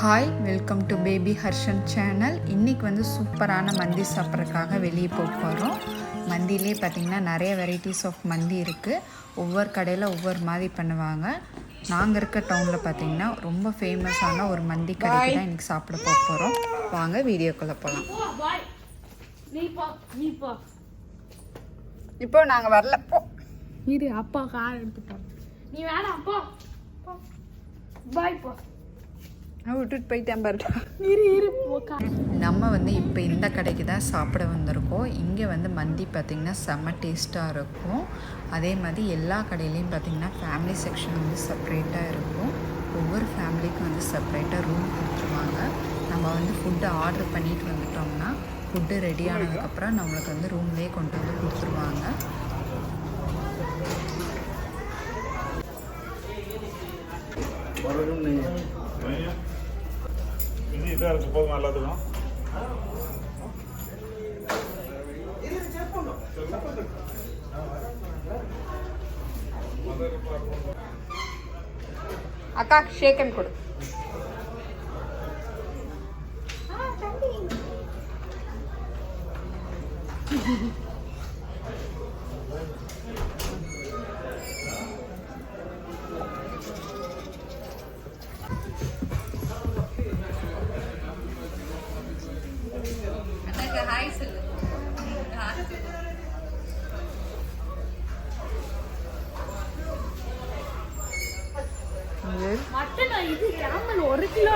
Hi, welcome to baby Harshan channel. இன்றைக்கி வந்து சூப்பரான மந்தி சாப்பிட்றதுக்காக வெளியே போக போகிறோம். மந்திலே பார்த்திங்கன்னா நிறைய வெரைட்டிஸ் ஆஃப் மந்தி இருக்குது. ஒவ்வொரு கடையில் ஒவ்வொரு மாதிரி பண்ணுவாங்க. நாங்கள் இருக்க டவுனில் பார்த்திங்கன்னா ரொம்ப ஃபேமஸான ஒரு மந்தி கடைக்கு தான் இன்றைக்கி சாப்பிட போக போகிறோம். வாங்க வீடியோக்குள்ளே போகலாம். இப்போ நாங்கள் வரல. போ இரு, அப்பா கார் எடுத்துட்டோம். நீ வேணாம், அப்பா பாய் போ. விட்டுட்டு போயிட்டேன் பாருடா. நம்ம வந்து இப்போ இந்த கடைக்கு தான் சாப்பிட வந்திருக்கோம். இங்கே வந்து மந்தி பார்த்திங்கன்னா செம்ம டேஸ்ட்டாக இருக்கும். அதே மாதிரி எல்லா கடையிலையும் பார்த்திங்கன்னா ஃபேமிலி செக்ஷன் வந்து செப்ரேட்டாக இருக்கும். ஒவ்வொரு ஃபேமிலிக்கும் வந்து செப்ரேட்டாக ரூம் கொடுத்துருவாங்க. நம்ம வந்து ஃபுட்டு ஆர்டர் பண்ணிட்டு வந்துட்டோம்னா ஃபுட்டு ரெடி ஆனதுக்கப்புறம் நம்மளுக்கு வந்து ரூம்லேயே கொண்டு வந்து கொடுத்துருவாங்க. இதாக இருக்கு போதும் எல்லாத்துக்கும். அக்கா ஷேக்கன் கொடு. மட்டன் இது கேமல் 1 கிலோ.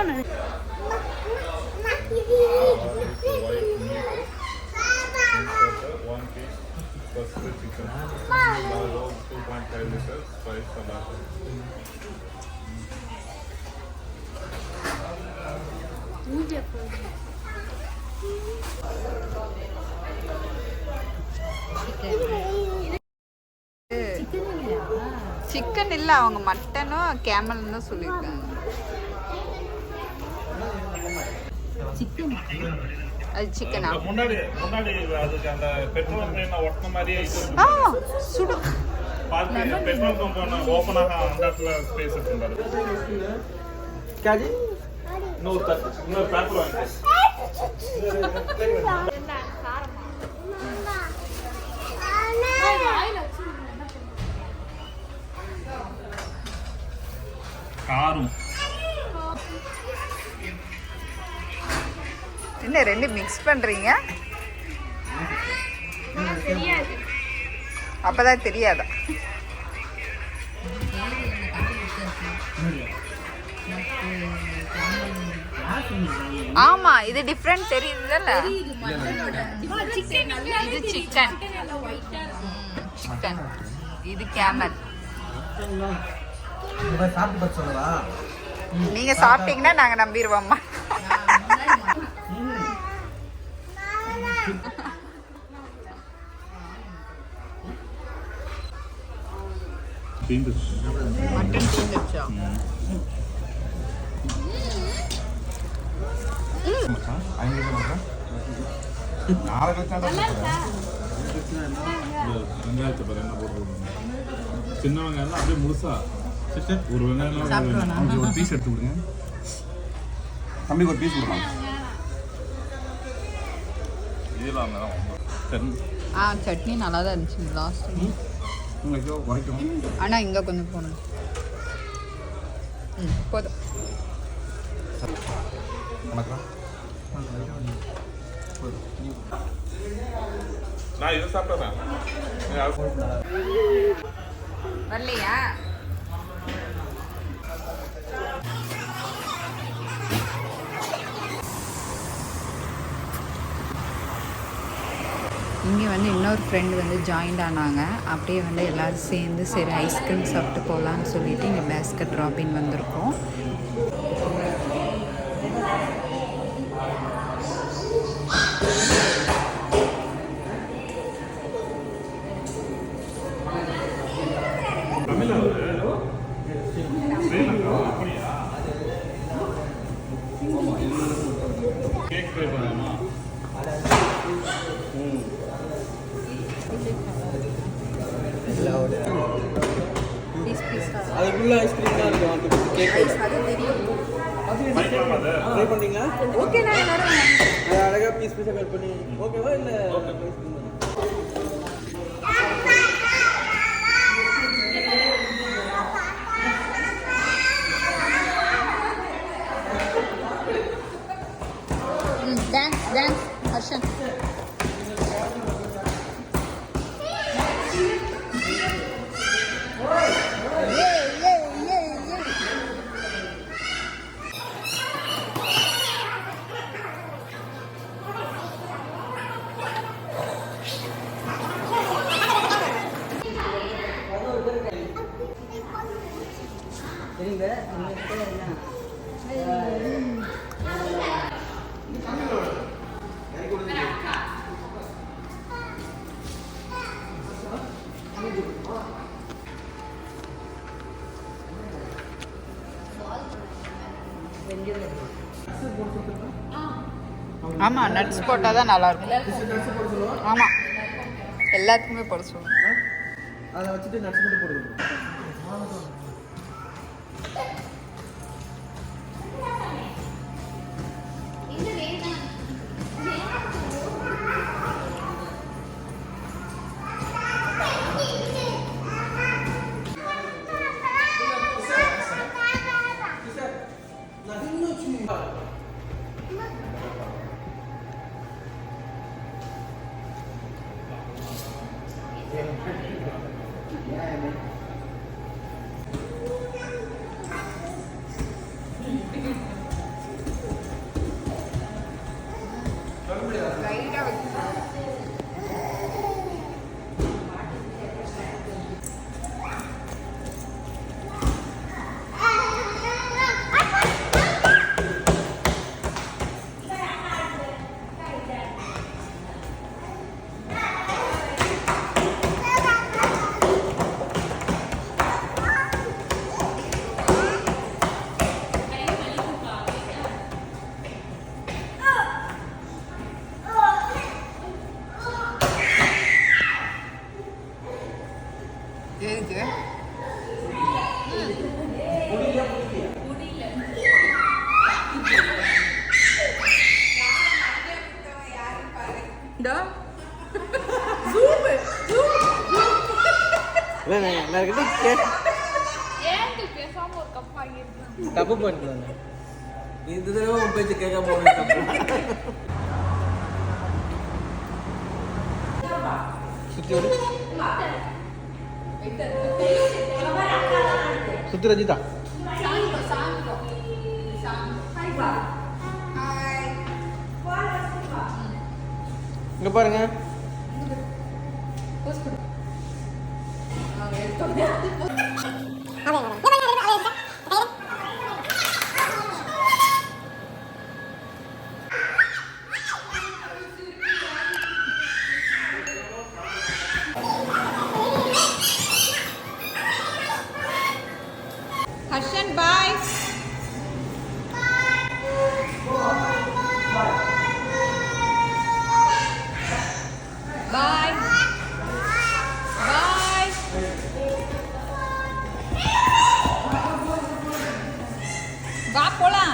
சிக்கன் இல்லை, அவங்க மட்டனும் கேமல்னு தான் சொல்லியிருக்காங்க. அது சிக்கனா? முன்னாடி அதுக்கு அந்த பெட்ரோல் ட்ரெயினை ஒட்டின மாதிரியே சுடு பார்த்து பெட்ரோல் பம்ப் ஓப்பன் ஆக அந்த இடத்துல ஸ்பேஸ் இருக்குங்க. இன்னொரு பேப்பர் வாங்கி காரம் என்ன ரெண்டு மிக்ஸ் பண்றீங்க? அப்பதான் தெரியாதா? ஆமா, இது டிஃபரண்ட் தெரியுதுல்ல. இது சிக்கன், சிக்கன். இது கேமல். நீங்க சாப்பிட்டீங்கன்னா நாங்க நம்பிடுவோம்மா. மட்டன் தீந்துச்சா? வெங்காயத்தை பாரு என்ன போட்டு சின்ன வெங்காயம் அப்படியே முழுசா ஒரு வெங்காயம் ஒரு பீஸ் எடுத்து கொடுங்க. தம்பிக்கு ஒரு பீஸ் கொடுக்கலாம். சட்னி நல்லா தான் இருந்துச்சு லாஸ்ட். ஆனால் இங்கே கொஞ்சம் போகணும். போதும். நான் இதை சாப்பிட்றேன். வரலையா? இங்கே வந்து இன்னொரு ஃப்ரெண்டு வந்து ஜாயின்ட் ஆனாங்க. அப்படியே வந்து எல்லோரும் சேர்ந்து சரி ஐஸ்கிரீம் சாப்பிட்டு போகலான்னு சொல்லிட்டு இங்கே பேஸ்கட் ட்ராப்பின் வந்திருக்கோம். அதுக்குள்ள ஐஸ்கிரீம் தான் இருக்கும். அது தெரியும். பண்ணிக்கலாமா அதை? ட்ரை பண்ணீங்களா? ஓகே நான் எல்லாரும் அது அழகா பீஸ் பீஸா கட் பண்ணி ஓகேவா இல்ல டான்ஸ் ஹர்ஷன் சரிங்க ஆமா நட்ஸ் போட்டால் தான் நல்லா இருக்கும் ஆமா எல்லாத்துக்குமே போட சொல்லுங்க அதை வச்சுட்டு நட்ஸ் மட்டும் போடுங்க எதுக்கு ஏன்டி பேசாம ஒரு கப் வாங்கிருக்கேன் தப்பு பண்ணிட்டாங்க இந்த தடவை உன் பேச்சு கேட்காம போனது தப்பு சுத்தி விடு சுத்தி ரஞ்சிதா இங்க பாருங்க ஹர்ஷன் பாய் பாய் பாய் வா போலாம்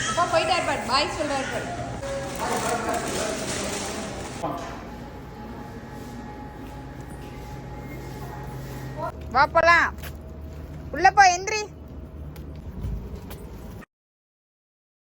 அப்பா போயிட்டா இருப்பார் பாய் சொல்றாரு பாரு வா போலாம் உள்ள போ எந்திரி